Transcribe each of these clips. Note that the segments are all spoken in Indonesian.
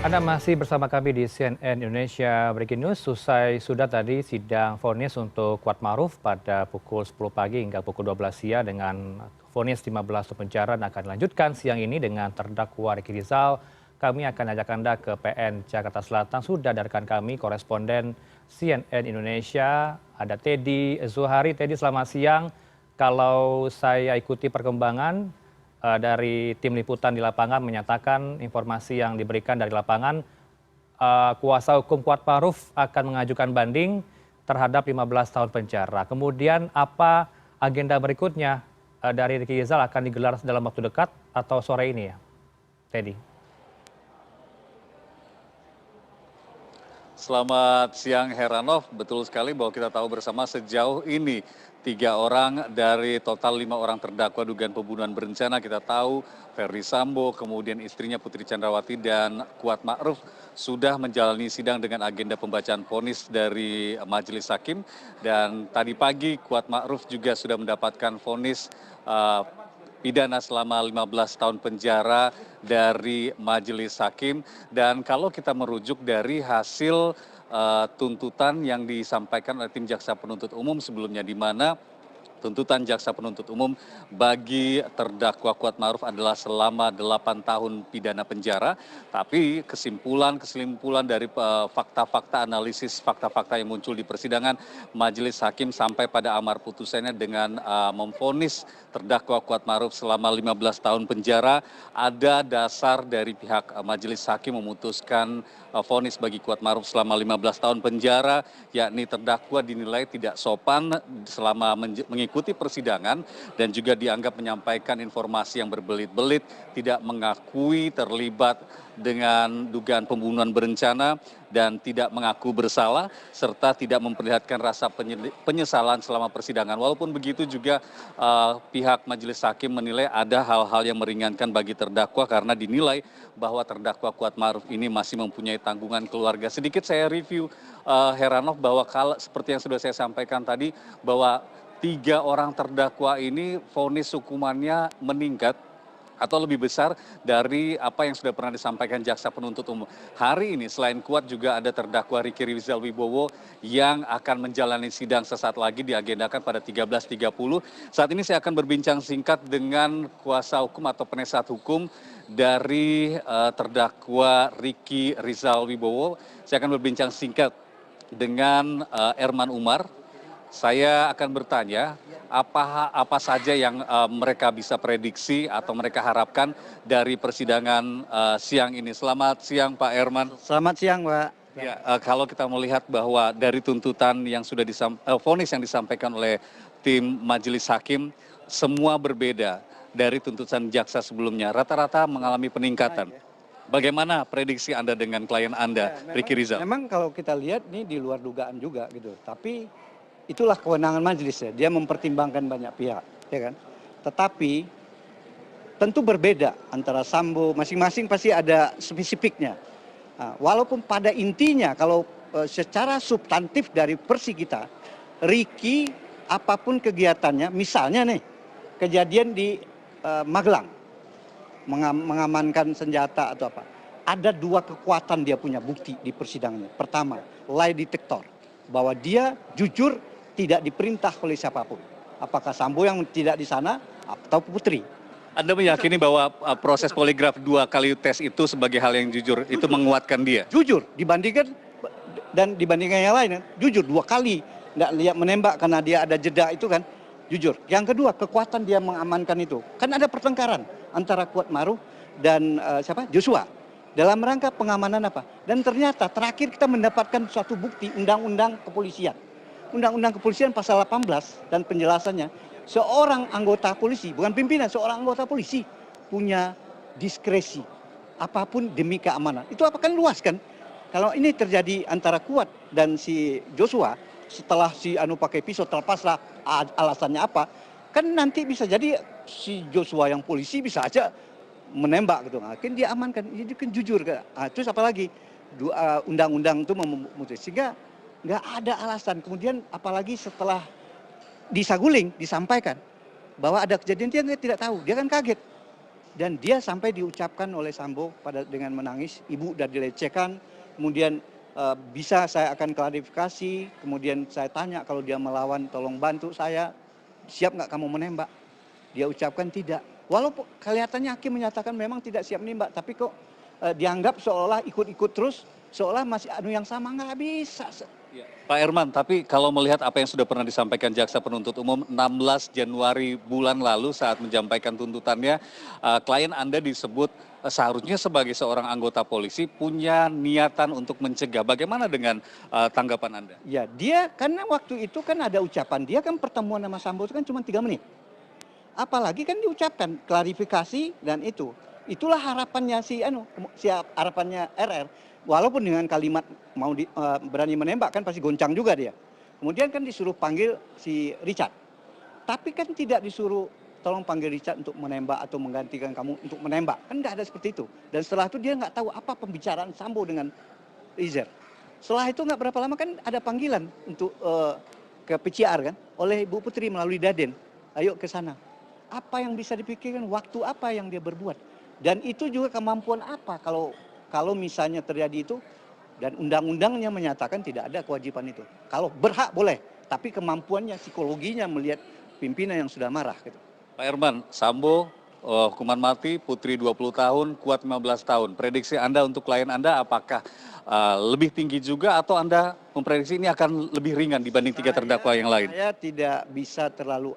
Anda masih bersama kami di CNN Indonesia Breaking News. Sudah tadi sidang vonis untuk Kuatmaruf pada pukul 10 pagi hingga pukul 12 siang dengan vonis 15 tahun penjara dan akan dilanjutkan siang ini dengan terdakwa Ricky Rizal. Kami akan ajak Anda ke PN Jakarta Selatan. Sudah dari rekan kami koresponden CNN Indonesia ada Teddy Zuhari. Teddy, selamat siang. Kalau saya ikuti perkembangan dari tim liputan di lapangan menyatakan informasi yang diberikan dari lapangan, kuasa hukum Kuatmaruf akan mengajukan banding terhadap 15 tahun penjara. Kemudian apa agenda berikutnya dari Ricky Rizal akan digelar dalam waktu dekat atau sore ini ya, Teddy? Selamat siang Heranov, betul sekali bahwa kita tahu bersama sejauh ini 3 orang dari total 5 orang terdakwa dugaan pembunuhan berencana. Kita tahu Ferdi Sambo, kemudian istrinya Putri Chandrawati dan Kuatmaruf sudah menjalani sidang dengan agenda pembacaan vonis dari majelis hakim. Dan tadi pagi Kuatmaruf juga sudah mendapatkan vonis pidana selama 15 tahun penjara dari majelis hakim. Dan kalau kita merujuk dari hasil tuntutan yang disampaikan oleh tim jaksa penuntut umum sebelumnya, di mana tuntutan jaksa penuntut umum bagi terdakwa Kuatmaruf adalah selama 8 tahun pidana penjara. Tapi kesimpulan dari fakta-fakta analisis fakta-fakta yang muncul di persidangan, majelis hakim sampai pada amar putusannya dengan memvonis terdakwa Kuatmaruf selama 15 tahun penjara. Ada dasar dari pihak majelis hakim memutuskan vonis bagi Kuatmaruf selama 15 tahun penjara, yakni terdakwa dinilai tidak sopan selama mengikuti persidangan dan juga dianggap menyampaikan informasi yang berbelit-belit, tidak mengakui terlibat dengan dugaan pembunuhan berencana dan tidak mengaku bersalah, serta tidak memperlihatkan rasa penyesalan selama persidangan. Walaupun begitu juga pihak majelis hakim menilai ada hal-hal yang meringankan bagi terdakwa karena dinilai bahwa terdakwa Kuatmaruf ini masih mempunyai tanggungan keluarga. Sedikit saya review Heranov, bahwa kalau seperti yang sudah saya sampaikan tadi, bahwa 3 orang terdakwa ini vonis hukumannya meningkat atau lebih besar dari apa yang sudah pernah disampaikan jaksa penuntut umum. Hari ini selain Kuat juga ada terdakwa Ricky Rizal Wibowo yang akan menjalani sidang sesaat lagi, diagendakan pada 13.30. Saat ini saya akan berbincang singkat dengan kuasa hukum atau penasihat hukum dari terdakwa Ricky Rizal Wibowo. Saya akan berbincang singkat dengan Erman Umar. Saya akan bertanya apa saja yang mereka bisa prediksi atau mereka harapkan dari persidangan siang ini. Selamat siang Pak Erman. Selamat siang Pak. Ya, kalau kita melihat bahwa dari tuntutan yang sudah vonis yang disampaikan oleh tim majelis hakim, semua berbeda dari tuntutan jaksa sebelumnya. Rata-rata mengalami peningkatan. Bagaimana prediksi Anda dengan klien Anda, Ricky Rizal? Memang kalau kita lihat ini di luar dugaan juga gitu. Tapi itulah kewenangan majelis ya. Dia mempertimbangkan banyak pihak, ya kan. Tetapi tentu berbeda antara Sambo, masing-masing pasti ada spesifiknya. Nah, walaupun pada intinya kalau secara substantif dari versi kita, Ricky apapun kegiatannya, misalnya nih kejadian di Magelang, mengamankan senjata atau apa. Ada 2 kekuatan dia punya bukti di persidangannya. Pertama, lie detector, bahwa dia jujur tidak diperintah oleh siapapun. Apakah Sambo yang tidak di sana atau Putri. Anda meyakini bahwa proses poligraf 2 kali tes itu sebagai hal yang jujur, itu menguatkan dia? Jujur dibandingkan yang lain, jujur 2 kali nggak lihat menembak karena dia ada jeda itu kan. Jujur. Yang kedua, kekuatan dia mengamankan itu. Kan ada pertengkaran antara Kuatmaruf dan Joshua. Dalam rangka pengamanan apa? Dan ternyata terakhir kita mendapatkan suatu bukti undang-undang kepolisian. Undang-undang kepolisian pasal 18 dan penjelasannya, seorang anggota polisi, bukan pimpinan, seorang anggota polisi punya diskresi apapun demi keamanan. Itu apa kan luas kan? Kalau ini terjadi antara Kuat dan si Joshua, setelah si pakai pisau terlepaslah alasannya apa, kan nanti bisa jadi si Joshua yang polisi bisa aja menembak gitu. Kan dia amankan, itu kan jujur. Terus apalagi undang-undang itu memutus, sehingga nggak ada alasan. Kemudian apalagi setelah di Saguling disampaikan bahwa ada kejadian, dia tidak tahu, dia kan kaget. Dan dia sampai diucapkan oleh Sambo dengan menangis, ibu udah dilecehkan, kemudian bisa saya akan klarifikasi, kemudian saya tanya kalau dia melawan tolong bantu saya, siap nggak kamu menembak? Dia ucapkan tidak. Walaupun kelihatannya hakim menyatakan memang tidak siap menembak, tapi kok dianggap seolah ikut-ikut terus, seolah masih yang sama, nggak bisa. Pak Herman, tapi kalau melihat apa yang sudah pernah disampaikan Jaksa Penuntut Umum 16 Januari bulan lalu saat menyampaikan tuntutannya, klien Anda disebut seharusnya sebagai seorang anggota polisi punya niatan untuk mencegah. Bagaimana dengan tanggapan Anda? Ya, dia karena waktu itu kan ada ucapan, dia kan pertemuan sama Sambo itu kan cuma 3 menit. Apalagi kan diucapkan klarifikasi dan itu. Itulah harapannya harapannya RR. Walaupun dengan kalimat mau berani menembak kan pasti goncang juga dia. Kemudian kan disuruh panggil si Richard. Tapi kan tidak disuruh tolong panggil Richard untuk menembak atau menggantikan kamu untuk menembak. Kan nggak ada seperti itu. Dan setelah itu dia nggak tahu apa pembicaraan Sambo dengan Rizer. Setelah itu nggak berapa lama kan ada panggilan untuk ke PCR kan oleh Ibu Putri melalui Daden. Ayo ke sana. Apa yang bisa dipikirkan, waktu apa yang dia berbuat. Dan itu juga kemampuan apa kalau misalnya terjadi itu dan undang-undangnya menyatakan tidak ada kewajiban itu. Kalau berhak boleh, tapi kemampuannya, psikologinya melihat pimpinan yang sudah marah. Gitu. Pak Herman, Sambo hukuman mati, Putri 20 tahun, Kuat 15 tahun. Prediksi Anda untuk klien Anda apakah lebih tinggi juga atau Anda memprediksi ini akan lebih ringan dibanding 3 terdakwa yang lain? Saya tidak bisa terlalu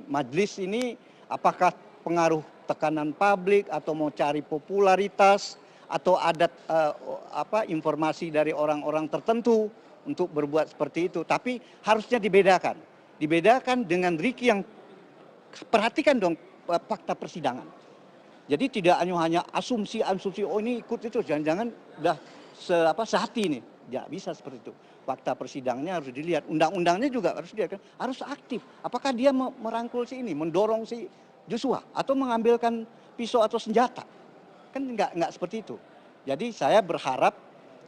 majelis ini apakah pengaruh tekanan publik atau mau cari popularitas atau ada informasi dari orang-orang tertentu untuk berbuat seperti itu. Tapi harusnya dibedakan. Dibedakan dengan Ricky yang perhatikan dong fakta persidangan. Jadi tidak hanya asumsi, oh ini ikut itu, jangan-jangan udah sehati ini. Tidak bisa seperti itu. Fakta persidangannya harus dilihat. Undang-undangnya juga harus dilihat. Harus aktif. Apakah dia merangkul si ini, mendorong si Joshua atau mengambilkan pisau atau senjata? Kan nggak seperti itu. Jadi saya berharap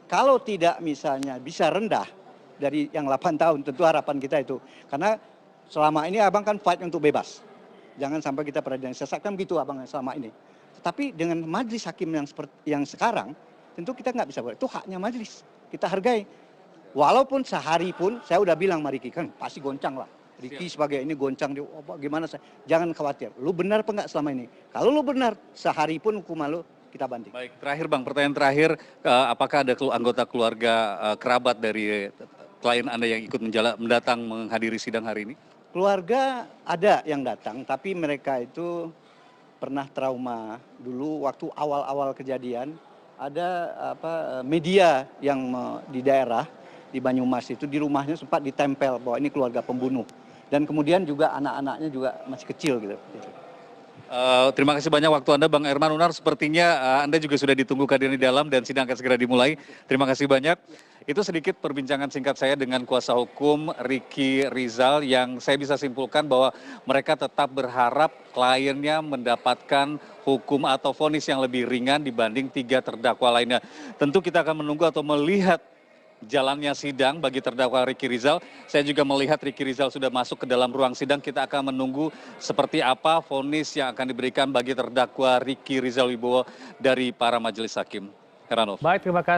kalau tidak misalnya bisa rendah dari yang 8 tahun, tentu harapan kita itu. Karena selama ini abang kan fight untuk bebas. Jangan sampai kita peradilan sesat kan begitu abang selama ini. Tetapi dengan majelis hakim yang sekarang, tentu kita nggak bisa buat. Itu haknya majelis. Kita hargai. Walaupun sehari pun saya udah bilang sama Ricky, kan pasti goncang lah. Ricky sebagai ini goncang, gimana saya? Jangan khawatir. Lu benar apa enggak selama ini? Kalau lu benar, sehari pun hukuman lu kita banding. Baik, terakhir Bang, pertanyaan terakhir, apakah ada anggota keluarga kerabat dari klien Anda yang ikut mendatang menghadiri sidang hari ini? Keluarga ada yang datang, tapi mereka itu pernah trauma dulu waktu awal-awal kejadian. Ada media yang di daerah di Banyumas itu di rumahnya sempat ditempel bahwa ini keluarga pembunuh. Dan kemudian juga anak-anaknya juga masih kecil gitu. Terima kasih banyak waktu Anda Bang Herman Unar. Sepertinya Anda juga sudah ditunggu kehadiran di dalam dan sidang akan segera dimulai. Terima kasih banyak. Itu sedikit perbincangan singkat saya dengan kuasa hukum Ricky Rizal yang saya bisa simpulkan bahwa mereka tetap berharap kliennya mendapatkan hukum atau vonis yang lebih ringan dibanding 3 terdakwa lainnya. Tentu kita akan menunggu atau melihat jalannya sidang bagi terdakwa Ricky Rizal. Saya juga melihat Ricky Rizal sudah masuk ke dalam ruang sidang. Kita akan menunggu seperti apa vonis yang akan diberikan bagi terdakwa Ricky Rizal Wibowo dari para majelis hakim. Heranov. Baik, terima kasih.